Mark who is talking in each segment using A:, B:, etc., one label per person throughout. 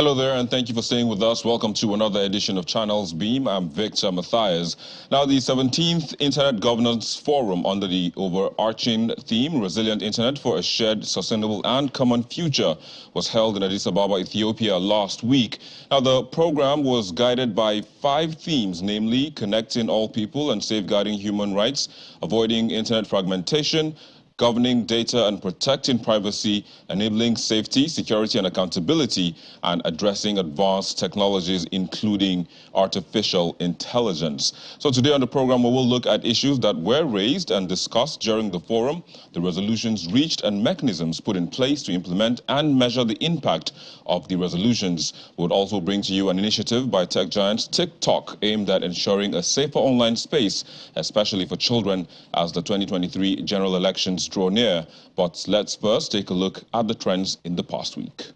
A: Hello there, and thank you for staying with us. Welcome to another edition of Channels Beam. I'm Victor Matthias. Now, the 17th Internet Governance Forum under the overarching theme, Resilient Internet for a Shared, Sustainable and Common Future, was held in Addis Ababa, Ethiopia last week. Now, the program was guided by 5 themes, namely connecting all people and safeguarding human rights, avoiding internet fragmentation, governing data and protecting privacy, enabling safety, security and accountability, and addressing advanced technologies, including artificial intelligence. So today on the program, we will look at issues that were raised and discussed during the forum, the resolutions reached and mechanisms put in place to implement and measure the impact of the resolutions. We would also bring to you an initiative by tech giants TikTok aimed at ensuring a safer online space, especially for children, as the 2023 general elections draw near. But let's first take a look at the trends in the past week.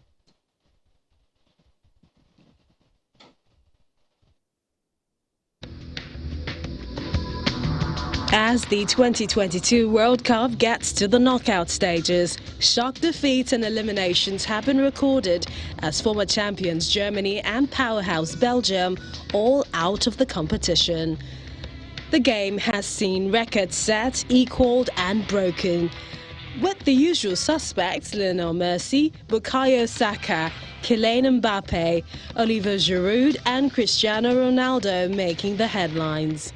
B: As the 2022 World Cup gets to the knockout stages, shock defeats and eliminations have been recorded as former champions Germany and powerhouse Belgium all out of the competition. The game has seen records set, equaled and broken, with the usual suspects Lionel Messi, Bukayo Saka, Kylian Mbappe, Olivier Giroud and Cristiano Ronaldo making the headlines.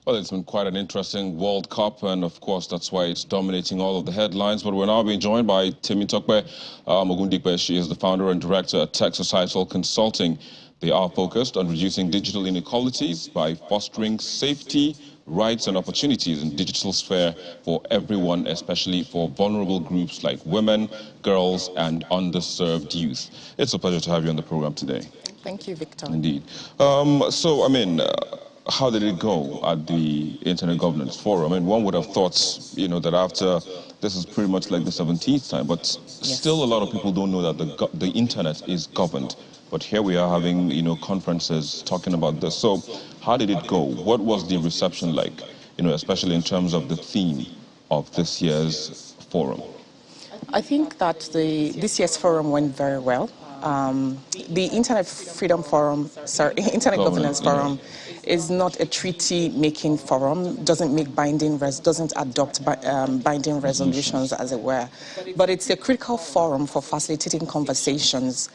A: Well, it's been quite an interesting World Cup, and of course, that's why it's dominating all of the headlines. But we're now being joined by Temitope Mogundikpe. She is the founder and director at Tech Societal Consulting. They are focused on reducing digital inequalities by fostering safety, rights and opportunities in digital sphere for everyone, especially for vulnerable groups like women, girls and underserved youth. It's a pleasure to have you on the program today.
C: Thank you, Victor.
A: Indeed. How did it go at the Internet Governance Forum? I mean, one would have thought, that after, this is pretty much like the 17th time, but still a lot of people don't know that the Internet is governed. But here we are having, conferences talking about this. So how did it go? What was the reception like, especially in terms of the theme of this year's forum?
C: I think that this year's forum went very well. The Internet Governance Forum is not a treaty-making forum, doesn't adopt binding resolutions, as it were. But it's a critical forum for facilitating conversations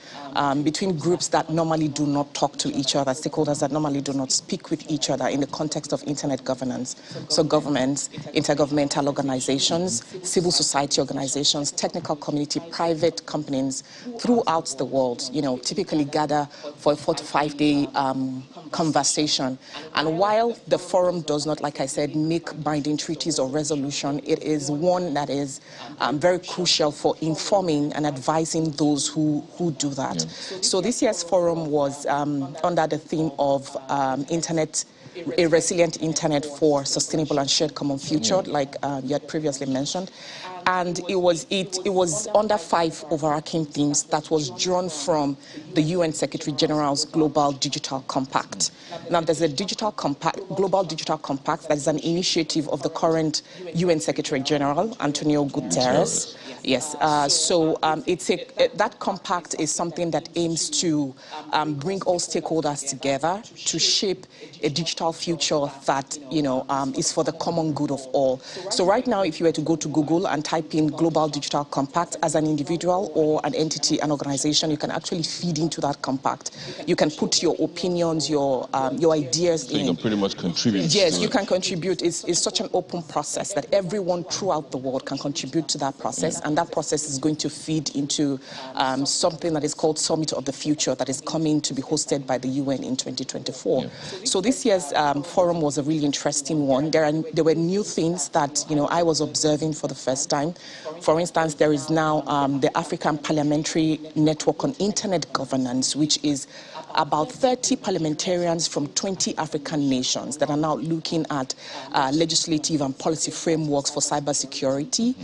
C: between groups that normally do not talk to each other, stakeholders that normally do not speak with each other in the context of Internet governance. So governments, intergovernmental organizations, civil society organizations, technical community, private companies throughout the world, typically gather for a 4 to 5 day conversation. And while the forum does not, like I said, make binding treaties or resolution, it is one that is very crucial for informing and advising those who do that. Yeah. So this year's forum was under the theme of a resilient internet for sustainable and shared common future, like you had previously mentioned. And it was under 5 overarching themes that was drawn from the UN Secretary General's Global Digital Compact. Now, there's a Global Digital Compact that is an initiative of the current UN Secretary General, Antonio Guterres. Yes, that compact is something that aims to bring all stakeholders together to shape a digital future that, is for the common good of all. So right now, if you were to go to Google and type in Global Digital Compact as an individual or an entity, an organization, you can actually feed into that compact. You can put your opinions, your ideas in.
A: So you can pretty much contribute.
C: Yes, you can contribute. It's such an open process that everyone throughout the world can contribute to that process. And that process is going to feed into something that is called Summit of the Future that is coming to be hosted by the UN in 2024. Yeah. So this year's forum was a really interesting one. There were new things that I was observing for the first time. For instance, there is now the African Parliamentary Network on Internet Governance, which is about 30 parliamentarians from 20 African nations that are now looking at legislative and policy frameworks for cybersecurity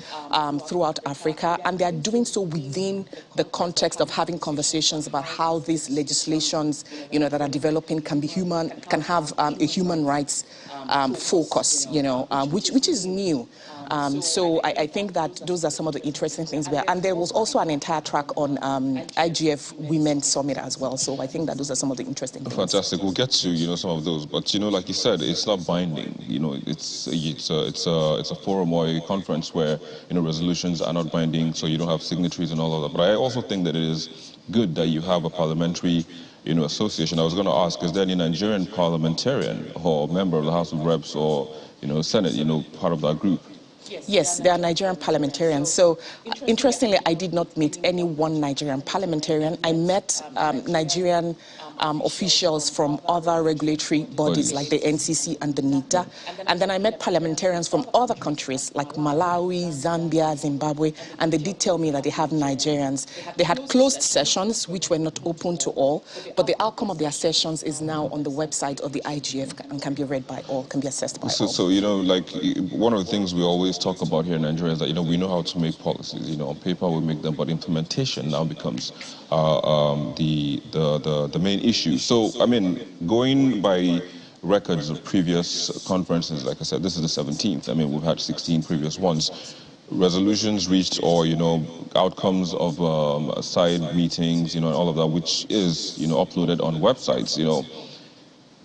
C: throughout Africa. Africa, and they are doing so within the context of having conversations about how these legislations, that are developing can have a human rights focus, which is new. So I think that those are some of the interesting things there. And there was also an entire track on IGF Women's Summit as well. So I think that those are some of the interesting things.
A: Fantastic. We'll get to some of those, but like you said, it's not binding. It's a forum or a conference where resolutions are not binding, so you don't have signatories and all of that. But I also think that it is good that you have a parliamentary association. I was going to ask, is there any Nigerian parliamentarian or member of the House of Reps or Senate, part of that group?
C: Yes, there are Nigerian parliamentarians. So, interestingly, I did not meet any one Nigerian parliamentarian. I met Nigerian officials from other regulatory bodies like the NCC and the NITA. And then I met parliamentarians from other countries like Malawi, Zambia, Zimbabwe, and they did tell me that they have Nigerians. They had closed sessions, which were not open to all, but the outcome of their sessions is now on the website of the IGF and can be read by all, can be accessed by all.
A: So, like one of the things we always talk about here in Nigeria is that, we know how to make policies. On paper we make them, but implementation now becomes the main issue. So, I mean, going by records of previous conferences, like I said, this is the 17th. I mean, we've had 16 previous ones. Resolutions reached or, outcomes of side meetings, and all of that, which is, uploaded on websites,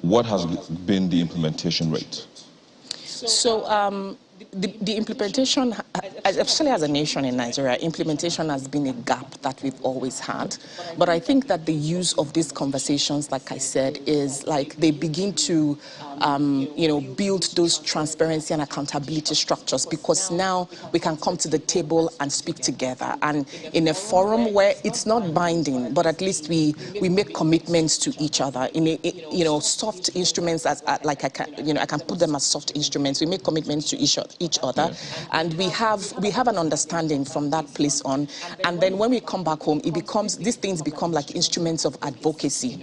A: what has been the implementation rate?
C: So, the implementation, especially as a nation in Nigeria, implementation has been a gap that we've always had. But I think that the use of these conversations, like I said, is like they begin to, build those transparency and accountability structures, because now we can come to the table and speak together. And in a forum where it's not binding, but at least we make commitments to each other in a, soft instruments, as like I can put them as soft instruments. We make commitments to each other, and we have an understanding from that place on. And then when we come back home, these things become like instruments of advocacy.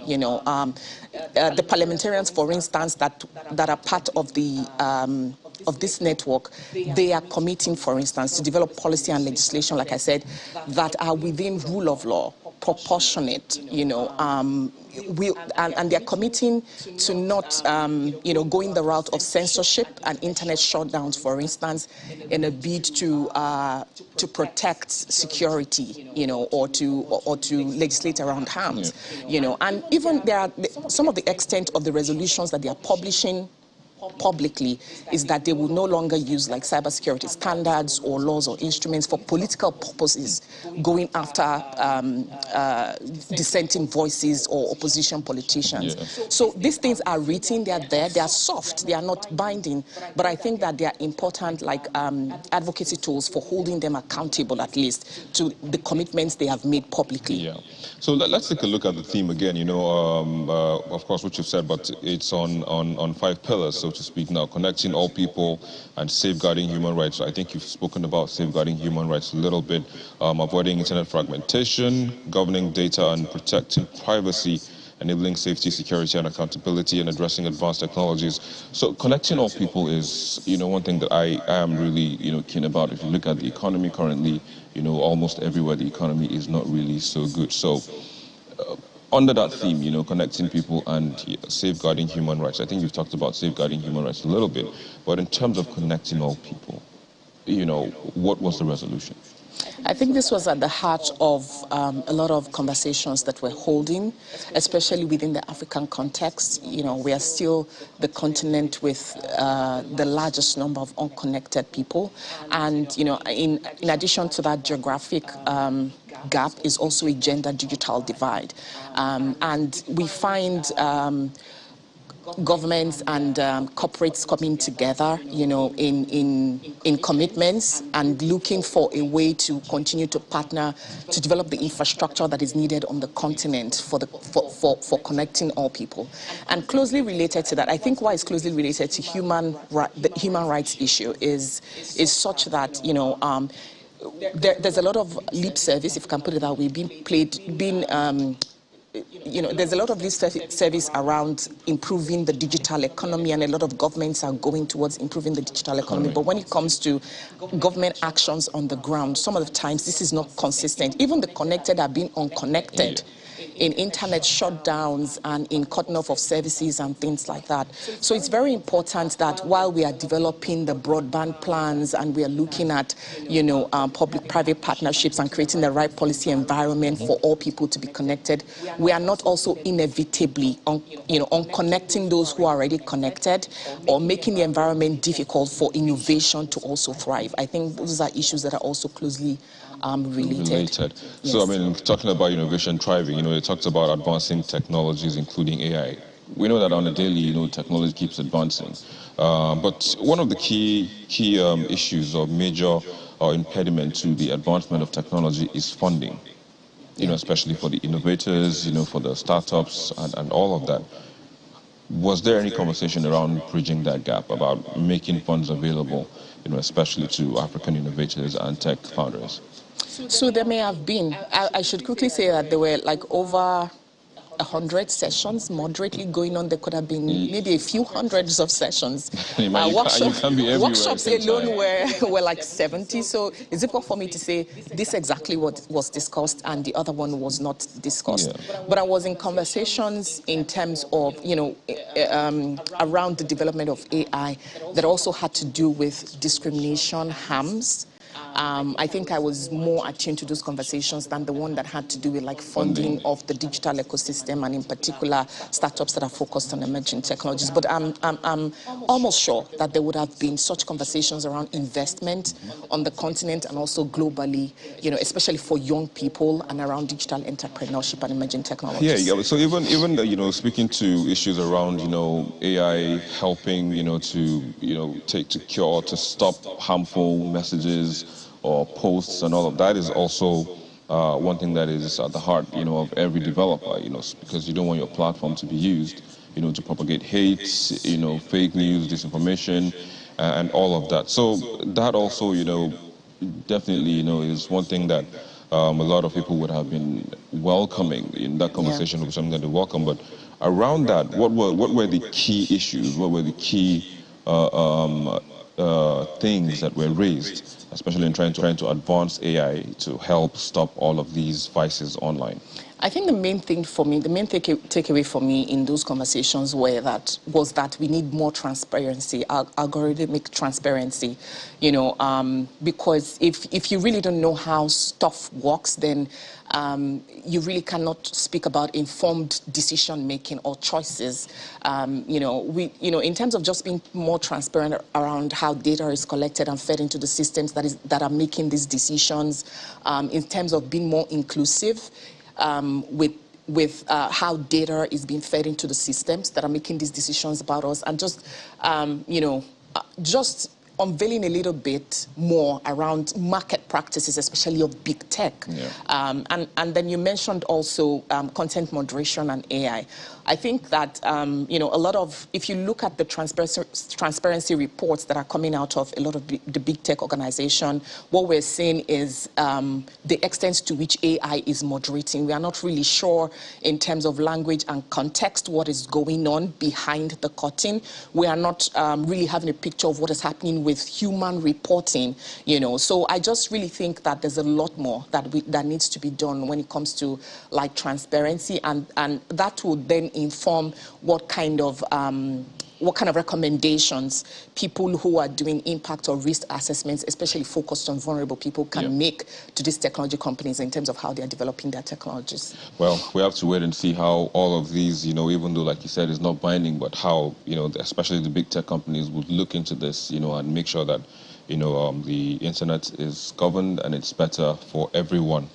C: The parliamentarians, for instance, that are part of the of this network, they are committing, for instance, to develop policy and legislation, like I said, that are within rule of law, proportionate, and they're committing to not, going the route of censorship and internet shutdowns, for instance, in a bid to protect security, or to legislate around harms, and even there are some of the extent of the resolutions that they are publishing publicly is that they will no longer use like cybersecurity standards or laws or instruments for political purposes, going after dissenting voices or opposition politicians. Yeah. So these things are written, they are there, they are soft, they are not binding, but I think that they are important like advocacy tools for holding them accountable, at least, to the commitments they have made publicly.
A: Yeah. So let's take a look at the theme again, of course, what you've said, but it's on 5 pillars, so to speak now: connecting all people and safeguarding human rights. So I think you've spoken about safeguarding human rights a little bit, avoiding internet fragmentation, governing data and protecting privacy, enabling safety, security, and accountability, and addressing advanced technologies. So connecting all people is, one thing that I am really, keen about. If you look at the economy currently, almost everywhere the economy is not really so good. So under that theme, connecting people and safeguarding human rights, I think you've talked about safeguarding human rights a little bit, but in terms of connecting all people, what was the resolution?
C: I think this was at the heart of a lot of conversations that we're holding, especially within the African context. We are still the continent with the largest number of unconnected people. And, in addition to that geographic gap is also a gender digital divide. And we find governments and corporates coming together, in commitments and looking for a way to continue to partner to develop the infrastructure that is needed on the continent for connecting all people. And closely related to that, I think why it's closely related to the human rights issue is such that, there's a lot of lip service, if you can put it that way, being there's a lot of this service around improving the digital economy, and a lot of governments are going towards improving the digital economy. But when it comes to government actions on the ground, some of the times this is not consistent. Even the connected are being unconnected. In internet shutdowns and in cutting off of services and things like that. So it's very important that while we are developing the broadband plans and we are looking at, public-private partnerships and creating the right policy environment for all people to be connected, we are not also inevitably, unconnecting those who are already connected or making the environment difficult for innovation to also thrive. I think those are issues that are also closely related.
A: Yes. So, I mean, talking about innovation thriving, they talked about advancing technologies, including AI. We know that on a daily, technology keeps advancing. But one of the key issues or major impediment to the advancement of technology is funding, especially for the innovators, for the startups and all of that. Was there any conversation around bridging that gap, about making funds available, especially to African innovators and tech founders?
C: So there may have been. I should quickly say that there were like over 100 sessions moderately going on. There could have been maybe a few hundreds of sessions.
A: Workshops
C: alone were like 70. So it's difficult for me to say this exactly what was discussed and the other one was not discussed. Yeah. But I was in conversations in terms of, around the development of AI that also had to do with discrimination, harms. I think I was more attuned to those conversations than the one that had to do with like funding of the digital ecosystem and in particular startups that are focused on emerging technologies. But I'm almost sure that there would have been such conversations around investment on the continent and also globally, especially for young people and around digital entrepreneurship and emerging technologies.
A: Yeah. So even speaking to issues around AI helping to stop harmful messages or posts and all of that is also one thing that is at the heart, of every developer, because you don't want your platform to be used, to propagate hate, fake news, disinformation, and all of that. So that also, definitely, is one thing that a lot of people would have been welcoming. In that conversation would be something that they welcome. But around that, what were the key issues? What were the key things that were raised, especially in trying to advance AI to help stop all of these vices online?
C: I think the main thing for me, the main takeaway for me in those conversations was that we need more transparency, algorithmic transparency, because if you really don't know how stuff works, then you really cannot speak about informed decision making or choices. In terms of just being more transparent around how data is collected and fed into the systems that are making these decisions, in terms of being more inclusive. With how data is being fed into the systems that are making these decisions about us, and just unveiling a little bit more around market practices, especially of big tech. Yeah. And then you mentioned also content moderation and AI. I think that, a lot of, if you look at the transparency reports that are coming out of a lot of the big tech organization, what we're seeing is the extent to which AI is moderating. We are not really sure in terms of language and context what is going on behind the curtain. We are not really having a picture of what is happening with human reporting, So I just really think that there's a lot more that needs to be done when it comes to like transparency, and that would then inform what kind of recommendations people who are doing impact or risk assessments, especially focused on vulnerable people, can make to these technology companies in terms of how they are developing their technologies.
A: Well, we have to wait and see how all of these, even though, like you said, it's not binding, but how, especially the big tech companies would look into this, and make sure that, the internet is governed and it's better for everyone,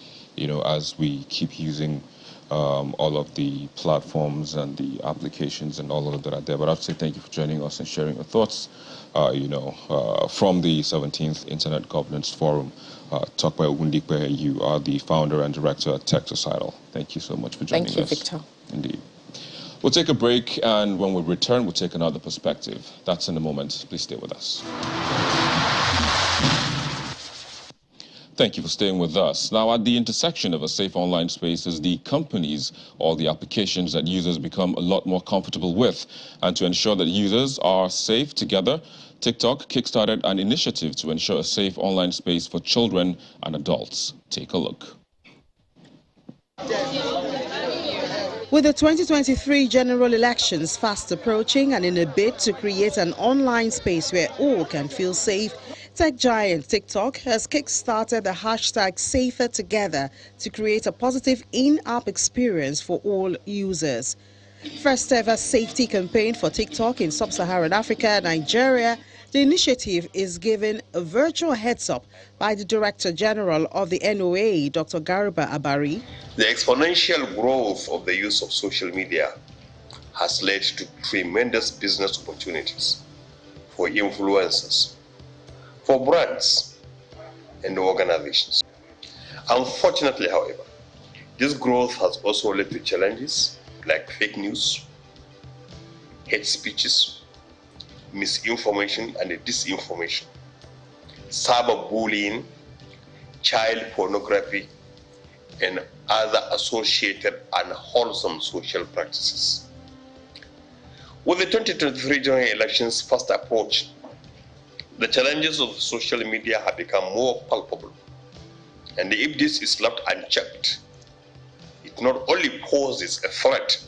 A: as we keep using all of the platforms and the applications and all of that are there. But I have to say thank you for joining us and sharing your thoughts, from the 17th Internet Governance Forum. Tokpe Ogundikpe, you are the founder and director at Tech Societal. Thank you so much for joining us.
C: Thank you, Victor.
A: Indeed. We'll take a break, and when we return, we'll take another perspective. That's in a moment. Please stay with us. Thank you for staying with us. Now, at the intersection of a safe online space is the companies or the applications that users become a lot more comfortable with. And to ensure that users are safe together, TikTok kickstarted an initiative to ensure a safe online space for children and adults. Take a look.
D: With the 2023 general elections fast approaching and in a bid to create an online space where all can feel safe, tech giant TikTok has kickstarted the hashtag Safer Together to create a positive in-app experience for all users. First ever safety campaign for TikTok in sub-Saharan Africa, Nigeria, the initiative is given a virtual heads-up by the Director General of the NOA, Dr. Garba Abari.
E: The exponential growth of the use of social media has led to tremendous business opportunities for influencers, for brands and organizations. Unfortunately, however, this growth has also led to challenges like fake news, hate speeches, misinformation and disinformation, cyberbullying, child pornography, and other associated unwholesome social practices. With the 2023 general elections fast approaching, the challenges of social media have become more palpable. And if this is left unchecked, it not only poses a threat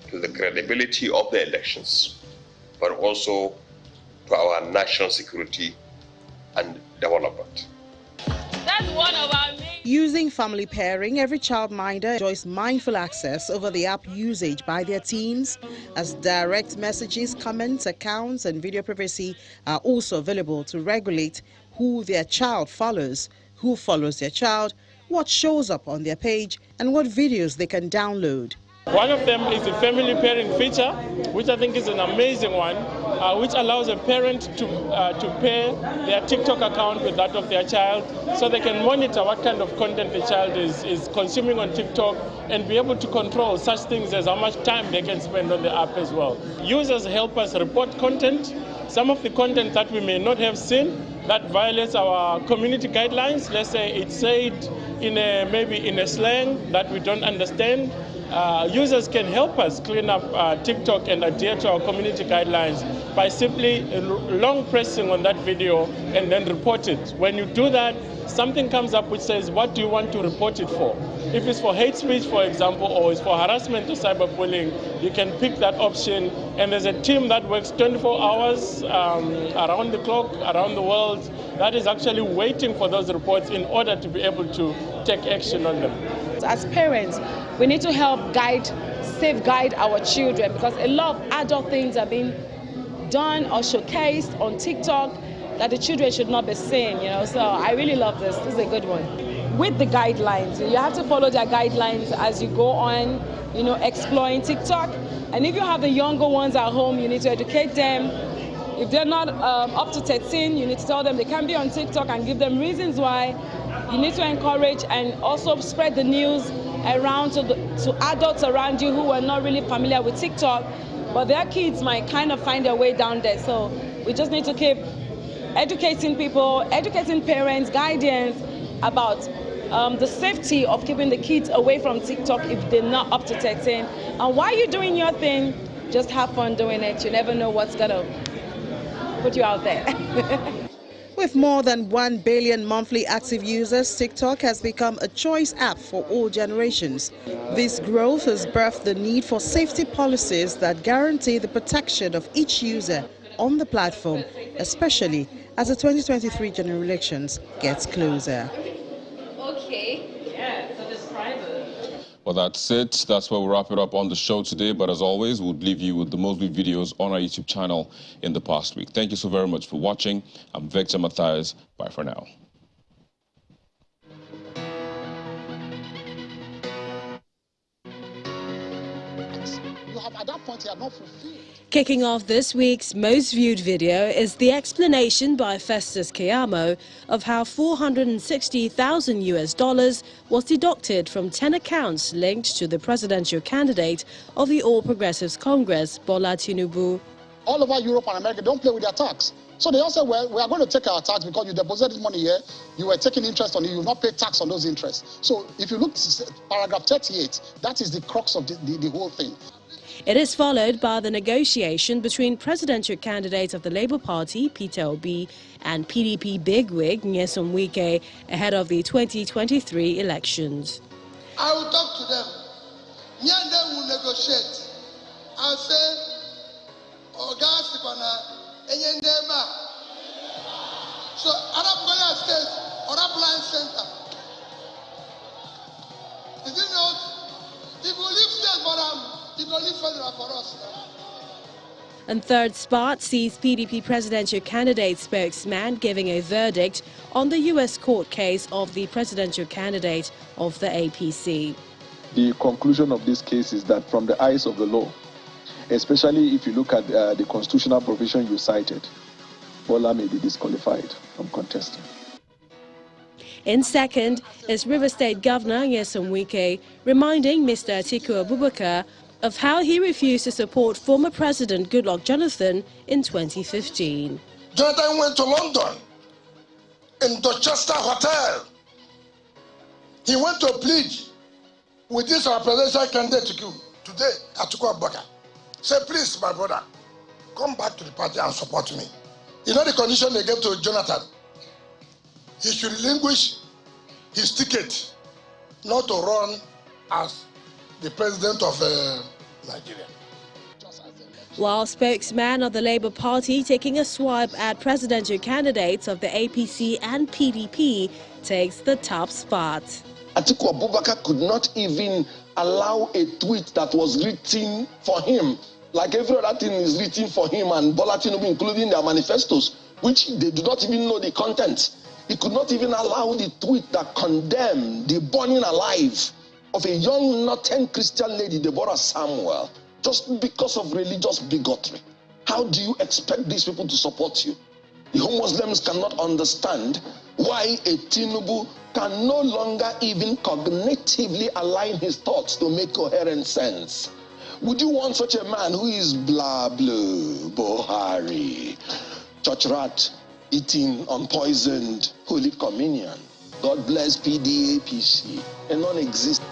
E: to the credibility of the elections, but also to our national security and development.
D: That's one of our main... Using family pairing, every childminder enjoys mindful access over the app usage by their teens, as direct messages, comments, accounts, and video privacy are also available to regulate who their child follows, who follows their child, what shows up on their page, and what videos they can download.
F: One of them is the family pairing feature, which I think is an amazing one, which allows a parent to pair their TikTok account with that of their child, so they can monitor what kind of content the child is consuming on TikTok and be able to control such things as how much time they can spend on the app as well. Users help us report content. Some of the content that we may not have seen that violates our community guidelines, let's say it's said maybe in a slang that we don't understand. Users can help us clean up TikTok and adhere to our community guidelines by simply long pressing on that video and then report it. When you do that, something comes up which says, what do you want to report it for? If it's for hate speech, for example, or it's for harassment or cyberbullying, you can pick that option. And there's a team that works 24 hours around the clock, around the world, that is actually waiting for those reports in order to be able to take action on them.
G: As parents, we need to help safeguard our children, because a lot of adult things are being done or showcased on TikTok that the children should not be seeing, So I really love this. This is a good one. With the guidelines, you have to follow their guidelines as you go on, exploring TikTok. And if you have the younger ones at home, you need to educate them. If they're not up to 13, you need to tell them they can't be on TikTok and give them reasons why. You need to encourage and also spread the news around to adults around you who are not really familiar with TikTok, but their kids might kind of find their way down there. So we just need to keep educating people, educating parents, guardians about the safety of keeping the kids away from TikTok if they're not up to 13. And while you're doing your thing, just have fun doing it. You never know what's gonna put you out there.
D: With more than 1 billion monthly active users, TikTok has become a choice app for all generations. This growth has birthed the need for safety policies that guarantee the protection of each user on the platform, especially as the 2023 general elections gets closer.
G: Okay. Yeah, so describe it.
A: Well, that's it. That's where we'll wrap it up on the show today. But as always, we'll leave you with the most viewed videos on our YouTube channel in the past week. Thank you so very much for watching. I'm Victor Matthias. Bye for now.
H: At that point, you are not fulfilled.
B: Kicking off this week's most viewed video is the explanation by Festus Keyamo of how $460,000 was deducted from 10 accounts linked to the presidential candidate of the All Progressives Congress, Bola Tinubu.
H: All over Europe and America don't play with their tax. So they all said, well, we are going to take our tax because you deposited money here, you were taking interest on it, you will not pay tax on those interests. So if you look at paragraph 38, that is the crux of the whole thing.
B: It is followed by the negotiation between presidential candidate of the Labour Party, Peter Obi, and PDP bigwig, Nyesom Wike, ahead of the 2023 elections.
I: I will talk to them. Me and them will negotiate and say, Oga Sipana, so Arab Korea State, Arab Line Center. Is it not? If we leave state for them, it will leave federal for us.
B: And third spot sees PDP presidential candidate spokesman giving a verdict on the U.S. court case of the presidential candidate of the APC.
J: The conclusion of this case is that from the eyes of the law, especially if you look at the constitutional provision you cited, Bola may be disqualified from contesting.
B: In second is River State Governor Nyesom Wike, reminding Mr. Atiku Abubakar of how he refused to support former President Goodluck Jonathan in 2015.
I: Jonathan went to London, in Dorchester Hotel. He went to plead with this presidential candidate today, Atiku Abubakar. Say, please, my brother, come back to the party and support me. You know the condition they gave to Jonathan? He should relinquish his ticket not to run as the president of Nigeria.
B: While spokesman of the Labour Party taking a swipe at presidential candidates of the APC and PDP takes the top spot.
K: Atiku Abubakar could not even allow a tweet that was written for him. Like every other thing is written for him and Bola Tinubu, including their manifestos, which they do not even know the content. He could not even allow the tweet that condemned the burning alive of a young Northern Christian lady, Deborah Samuel, just because of religious bigotry. How do you expect these people to support you? The home Muslims cannot understand why a Tinubu can no longer even cognitively align his thoughts to make coherent sense. Would you want such a man who is blah blah, Buhari, church rat, eating unpoisoned Holy Communion? God bless PDAPC, a non-existent.